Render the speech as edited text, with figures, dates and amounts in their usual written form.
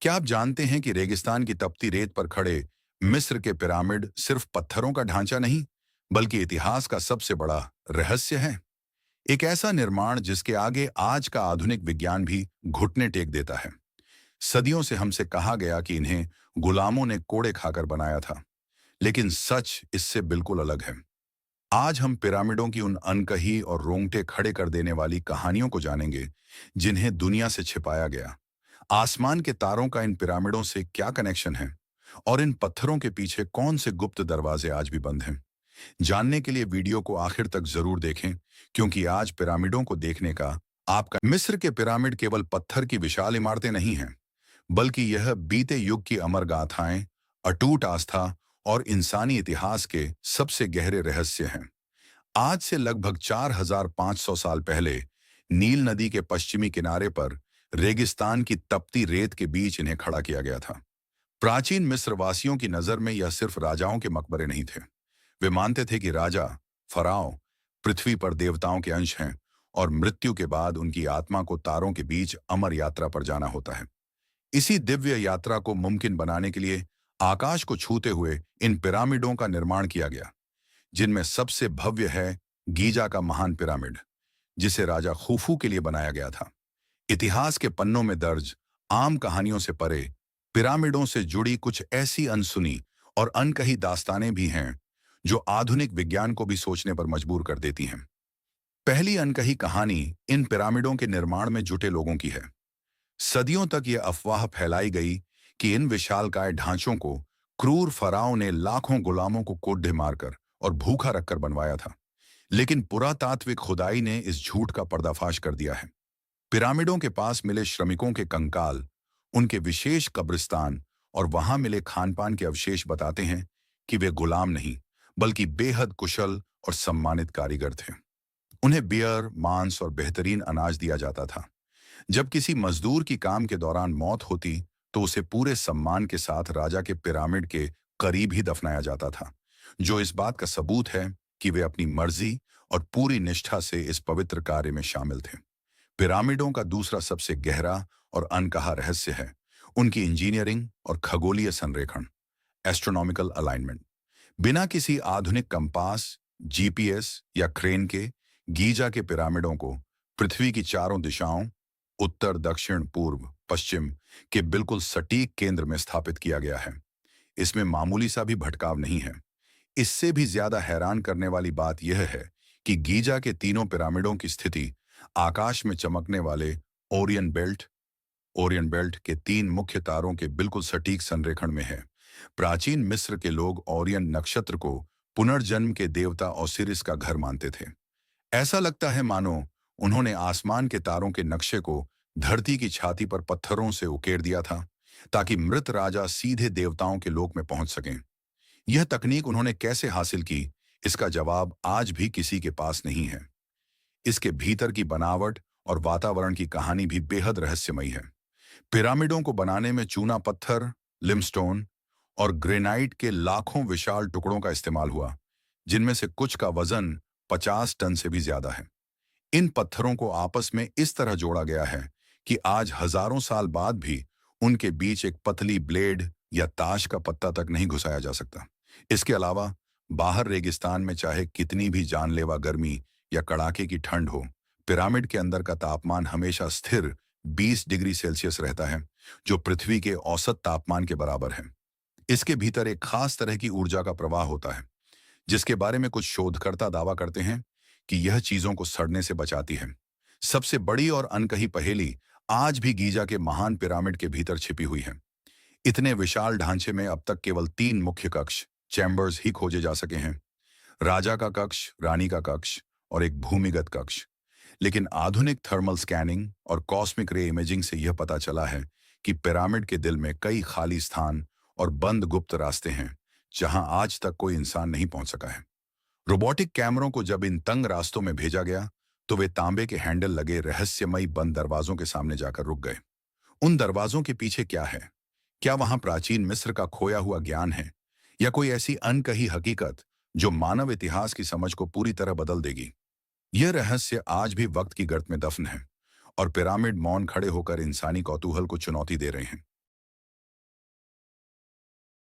क्या आप जानते हैं कि रेगिस्तान की तपती रेत पर खड़े मिस्र के पिरामिड सिर्फ पत्थरों का ढांचा नहीं, बल्कि इतिहास का सबसे बड़ा रहस्य है। एक ऐसा निर्माण जिसके आगे आज का आधुनिक विज्ञान भी घुटने टेक देता है। सदियों से हमसे कहा गया कि इन्हें गुलामों ने कोड़े खाकर बनाया था, लेकिन सच इससे बिल्कुल अलग है। आज हम पिरामिडों की उन अनकही और रोंगटे खड़े कर देने वाली कहानियों को जानेंगे, जिन्हें दुनिया से छिपाया गया। आसमान के तारों का इन पिरामिडों से क्या कनेक्शन है, और इन पत्थरों के पीछे कौन से गुप्त दरवाजे आज भी बंद हैं। जानने के लिए वीडियो को आखिर तक जरूर देखें, क्योंकि आज पिरामिडों को देखने का आपका मिस्र के पिरामिड केवल पत्थर की विशाल इमारतें नहीं हैं, बल्कि यह बीते युग की अमर गाथाएं, अटूट आस्था और इंसानी इतिहास के सबसे गहरे रहस्य हैं। आज से लगभग 4500 साल पहले नील नदी के पश्चिमी किनारे पर रेगिस्तान की तपती रेत के बीच इन्हें खड़ा किया गया था। प्राचीन मिस्र वासियों की नजर में यह सिर्फ राजाओं के मकबरे नहीं थे। वे मानते थे कि राजा, फराओ, पृथ्वी पर देवताओं के अंश हैं और मृत्यु के बाद उनकी आत्मा को तारों के बीच अमर यात्रा पर जाना होता है। इसी दिव्य यात्रा को मुमकिन बनाने के लिए आकाश को छूते हुए इन पिरामिडों का निर्माण किया गया, जिनमें सबसे भव्य है गीजा का महान पिरामिड, जिसे राजा खुफू के लिए बनाया गया था। इतिहास के पन्नों में दर्ज आम कहानियों से परे पिरामिडों से जुड़ी कुछ ऐसी अनसुनी और अनकही दास्तानें भी हैं, जो आधुनिक विज्ञान को भी सोचने पर मजबूर कर देती हैं। पहली अनकही कहानी इन पिरामिडों के निर्माण में जुटे लोगों की है। सदियों तक यह अफवाह फैलाई गई कि इन विशालकाय ढांचों को क्रूर फराओं ने लाखों गुलामों को कोड्ढे मारकर और भूखा रखकर बनवाया था। लेकिन पुरातात्विक खुदाई ने इस झूठ का पर्दाफाश कर दिया है। पिरामिडों के पास मिले श्रमिकों के कंकाल, उनके विशेष कब्रिस्तान और वहां मिले खानपान के अवशेष बताते हैं कि वे गुलाम नहीं, बल्कि बेहद कुशल और सम्मानित कारीगर थे। उन्हें बियर, मांस और बेहतरीन अनाज दिया जाता था। जब किसी मजदूर की काम के दौरान मौत होती, तो उसे पूरे सम्मान के साथ राजा के पिरामिड के करीब ही दफनाया जाता था, जो इस बात का सबूत है कि वे अपनी मर्जी और पूरी निष्ठा से इस पवित्र कार्य में शामिल थे। पिरामिडों का दूसरा सबसे गहरा और अनकहा रहस्य है उनकी इंजीनियरिंग और खगोलीय संरेखण, एस्ट्रोनॉमिकल अलाइनमेंट। बिना किसी आधुनिक कंपास, जीपीएस या क्रेन के गीजा के पिरामिडों को पृथ्वी की चारों दिशाओं, उत्तर, दक्षिण, पूर्व, पश्चिम के बिल्कुल सटीक केंद्र में स्थापित किया गया है। इसमें मामूली सा भी भटकाव नहीं है। इससे भी ज्यादा हैरान करने वाली बात यह है कि गीजा के तीनों पिरामिडों की स्थिति आकाश में चमकने वाले ओरियन बेल्ट के तीन मुख्य तारों के बिल्कुल सटीक संरेखण में है। प्राचीन मिस्र के लोग ओरियन नक्षत्र को पुनर्जन्म के देवता ओसिरिस का घर मानते थे। ऐसा लगता है मानो उन्होंने आसमान के तारों के नक्शे को धरती की छाती पर पत्थरों से उकेर दिया था, ताकि मृत राजा सीधे देवताओं के लोक में पहुंच सकें। यह तकनीक उन्होंने कैसे हासिल की, इसका जवाब आज भी किसी के पास नहीं है। इसके भीतर की बनावट और वातावरण की कहानी भी बेहद रहस्यमयी है। पिरामिडों को बनाने में चूना पत्थर, लिमस्टोन और ग्रेनाइट के लाखों विशाल टुकड़ों का इस्तेमाल हुआ, जिनमें से कुछ का वजन 50 टन से भी ज्यादा है। इन पत्थरों को आपस में इस तरह जोड़ा गया है कि आज हजारों साल बाद भी उनके बीच एक पतली ब्लेड या ताश का पत्ता तक नहीं घुसाया जा सकता। इसके अलावा बाहर रेगिस्तान में चाहे कितनी भी जानलेवा गर्मी या कड़ाके की ठंड हो, पिरामिड के अंदर का तापमान हमेशा स्थिर 20 डिग्री सेल्सियस रहता है, जो पृथ्वी के औसत तापमान के बराबर है। इसके भीतर एक खास तरह की ऊर्जा का प्रवाह होता है, जिसके बारे में कुछ शोधकर्ता दावा करते हैं कि यह चीजों को सड़ने से बचाती है। सबसे बड़ी और अनकही पहेली आज भी गीजा के महान पिरामिड के भीतर छिपी हुई है। इतने विशाल ढांचे में अब तक केवल 3 मुख्य कक्ष, चैम्बर्स ही खोजे जा सके हैं। राजा का कक्ष, रानी का कक्ष और एक भूमिगत कक्ष। लेकिन आधुनिक थर्मल स्कैनिंग और कॉस्मिक रे इमेजिंग से यह पता चला है कि पिरामिड के दिल में कई खाली स्थान और बंद गुप्त रास्ते हैं, जहां आज तक कोई इंसान नहीं पहुंच सका है। रोबोटिक कैमरों को जब इन तंग रास्तों में भेजा गया, तो वे तांबे के हैंडल लगे रहस्यमयी बंद दरवाजों के सामने जाकर रुक गए। उन दरवाजों के पीछे क्या है? क्या वहां प्राचीन मिस्र का खोया हुआ ज्ञान है, या कोई ऐसी अनकही हकीकत जो मानव इतिहास की समझ को पूरी तरह बदल देगी? यह रहस्य आज भी वक्त की गर्त में दफन है, और पिरामिड मौन खड़े होकर इंसानी कौतूहल को चुनौती दे रहे हैं।